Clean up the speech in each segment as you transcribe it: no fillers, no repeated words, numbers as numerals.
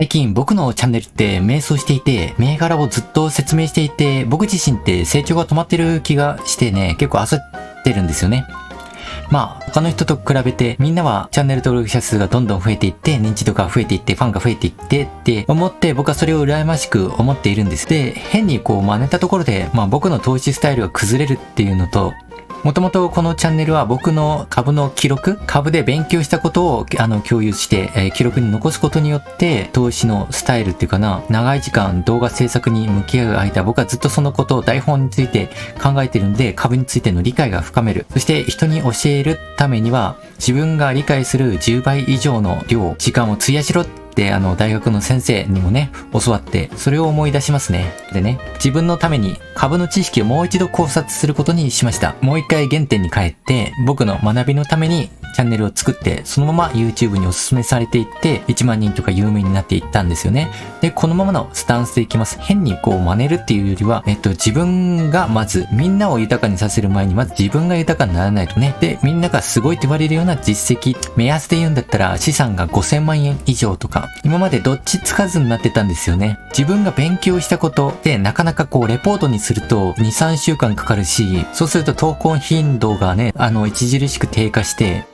最近僕のチャンネルって迷走していて、銘柄をずっと説明していて、僕自身って成長が止まってる気がしてね、結構焦ってるんですよね。他の人と比べてみんなはチャンネル登録者数がどんどん増えていって、認知度が増えていって、ファンが増えていってって思って、僕はそれを羨ましく思っているんです。で、変に真似たところで、僕の投資スタイルが崩れるっていうのと、もともとこのチャンネルは僕の株の記録、株で勉強したことを共有して、記録に残すことによって投資のスタイルっていうかな、長い時間動画制作に向き合う間、僕はずっとそのことを台本について考えてるんで、株についての理解が深める。そして人に教えるためには自分が理解する10倍以上の時間を費やしろって大学の先生にもね、教わって、それを思い出しますね。でね、自分のために株の知識をもう一度考察することにしました。もう一回原点に帰って、僕の学びのためにチャンネルを作って、そのまま YouTube におすすめされていって、1万人とか有名になっていったんですよね。で、このままのスタンスでいきます。変に真似るっていうよりは、自分がまず、みんなを豊かにさせる前に、まず自分が豊かにならないとね。で、みんながすごいって言われるような実績、目安で言うんだったら、資産が5000万円以上とか、今までどっちつかずになってたんですよね。自分が勉強したことで、なかなかレポートにすると、2、3週間かかるし、そうすると投稿頻度がね、著しく低下して、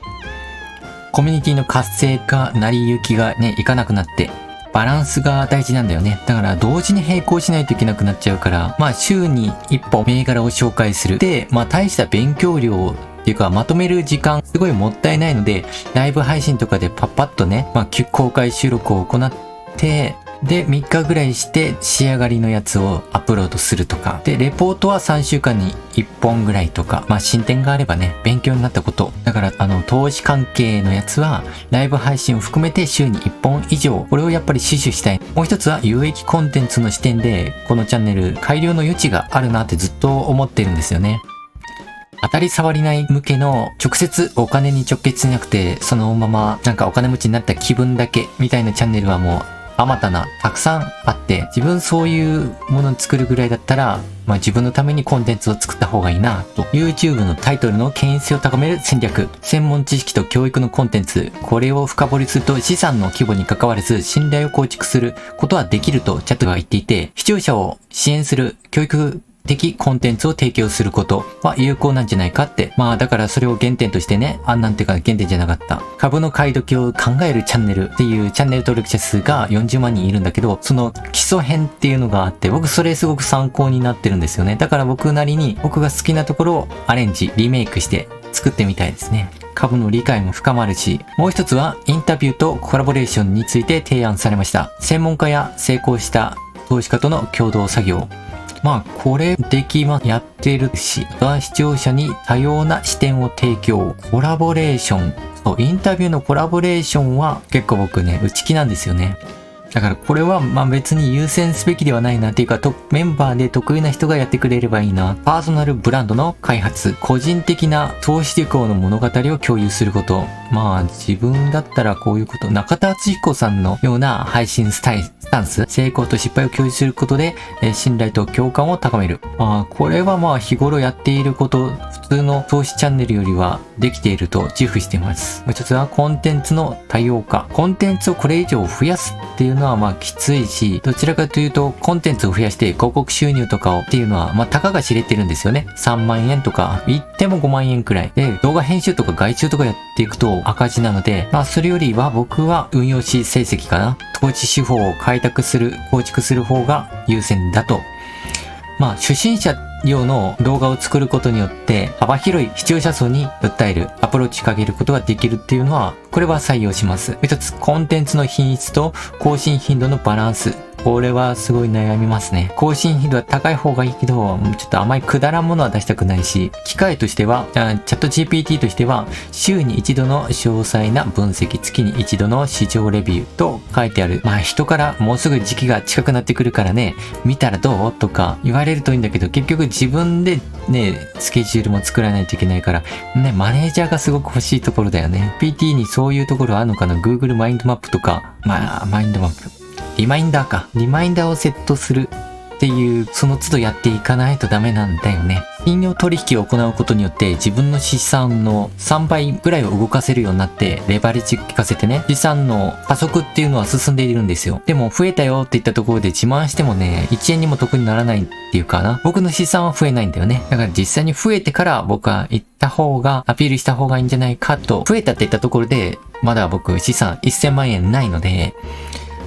コミュニティの活性化、成り行きがね、いかなくなって、バランスが大事なんだよね。だから同時に並行しないといけなくなっちゃうから、週に1本銘柄を紹介する。で、大した勉強量っていうか、まとめる時間すごいもったいないので、ライブ配信とかでパッパッとね、公開収録を行って、で、3日ぐらいして仕上がりのやつをアップロードするとか。で、レポートは3週間に1本ぐらいとか。進展があればね、勉強になったこと。だから、投資関係のやつは、ライブ配信を含めて週に1本以上、これをやっぱり死守したい。もう一つは、有益コンテンツの視点で、このチャンネル、改良の余地があるなってずっと思ってるんですよね。当たり障りない向けの直接お金に直結しなくて、そのままお金持ちになった気分だけみたいなチャンネルはもう、あまたな、たくさんあって、自分そういうものを作るぐらいだったら、自分のためにコンテンツを作った方がいいなと。YouTube のタイトルの権威性を高める戦略。専門知識と教育のコンテンツ。これを深掘りすると資産の規模に関わらず信頼を構築することはできるとチャットが言っていて、視聴者を支援する教育的コンテンツを提供することは有効なんじゃないかって。だからそれを原点としてね、なんていうか原点じゃなかった。株の買い時を考えるチャンネルっていうチャンネル登録者数が40万人いるんだけど、その基礎編っていうのがあって、僕それすごく参考になってるんですよね。だから僕なりに僕が好きなところをアレンジ、リメイクして作ってみたいですね。株の理解も深まるし、もう一つはインタビューとコラボレーションについて提案されました。専門家や成功した投資家との共同作業。これできやってるし、視聴者に多様な視点を提供。コラボレーション。インタビューのコラボレーションは結構僕ね、内気なんですよね。だからこれは別に優先すべきではないなっていうか、メンバーで得意な人がやってくれればいいな。パーソナルブランドの開発、個人的な投資旅行の物語を共有すること。自分だったらこういうこと。中田敦彦さんのような配信スタンス、成功と失敗を共有することで、信頼と共感を高める。これは日頃やっていること、普通の投資チャンネルよりはできていると自負しています。もう一つはコンテンツの多様化。コンテンツをこれ以上増やすっていうのはきついし、どちらかというとコンテンツを増やして広告収入とかをっていうのはたかが知れてるんですよね。3万円とか、言っても5万円くらい。で、動画編集とか外注とかやっていくと赤字なので、それよりは僕は運用し成績かな。投資手法を開拓する、構築する方が優先だと。初心者用の動画を作ることによって幅広い視聴者層に訴える、アプローチかけることができるっていうのは、これは採用します。一つ、コンテンツの品質と更新頻度のバランス。これはすごい悩みますね。更新頻度は高い方がいいけど、ちょっと甘いくだらんものは出したくないし、機械としては、チャット GPT としては、週に一度の詳細な分析、月に一度の市場レビューと書いてある。人からもうすぐ時期が近くなってくるからね、見たらどうとか言われるといいんだけど、結局自分でね、スケジュールも作らないといけないから、ね、マネージャーがすごく欲しいところだよね。PT にそういうところあるのかな？ Google マインドマップとか、マインドマップ。リマインダーをセットするっていう、その都度やっていかないとダメなんだよね。信用取引を行うことによって自分の資産の3倍ぐらいを動かせるようになって、レバレッジ効かせてね、資産の加速っていうのは進んでいるんですよ。でも増えたよって言ったところで自慢してもね、1円にも得にならないっていうかな。僕の資産は増えないんだよね。だから実際に増えてから僕は言った方が、アピールした方がいいんじゃないかと。増えたって言ったところで、まだ僕資産1000万円ないので、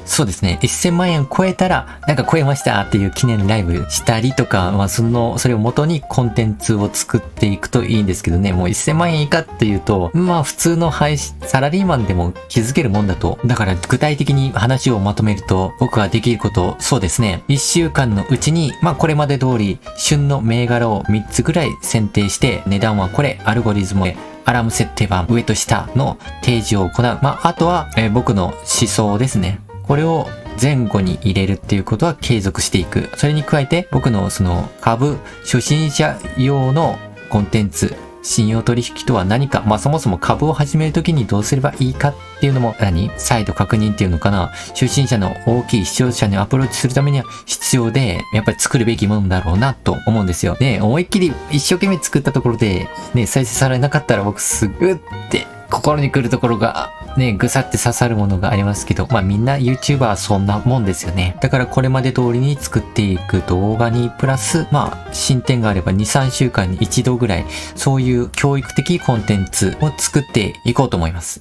そうですね。1000万円超えたら、なんか超えましたっていう記念ライブしたりとか、まあそれを元にコンテンツを作っていくといいんですけどね、もう1000万円以下っていうと、まあ普通のサラリーマンでも気づけるもんだと。だから具体的に話をまとめると、僕ができること、そうですね。1週間のうちに、まあこれまで通り、旬の銘柄を3つぐらい選定して、値段はこれ、アルゴリズムで、アラーム設定版、上と下の提示を行う。まああとは、僕の思想ですね。これを前後に入れるっていうことは継続していく。それに加えて僕のその株初心者用のコンテンツ、信用取引とは何か、まあそもそも株を始めるときにどうすればいいかっていうのも再度確認っていうのかな。初心者の大きい視聴者にアプローチするためには必要で、やっぱり作るべきものだろうなと思うんですよ。で、思いっきり一生懸命作ったところで、ね、再生されなかったら僕すぐって心に来るところがね、ぐさって刺さるものがありますけど、まあみんな YouTuber はそんなもんですよね。だからこれまで通りに作っていく動画にプラス、まあ進展があれば2、3週間に一度ぐらい、そういう教育的コンテンツを作っていこうと思います。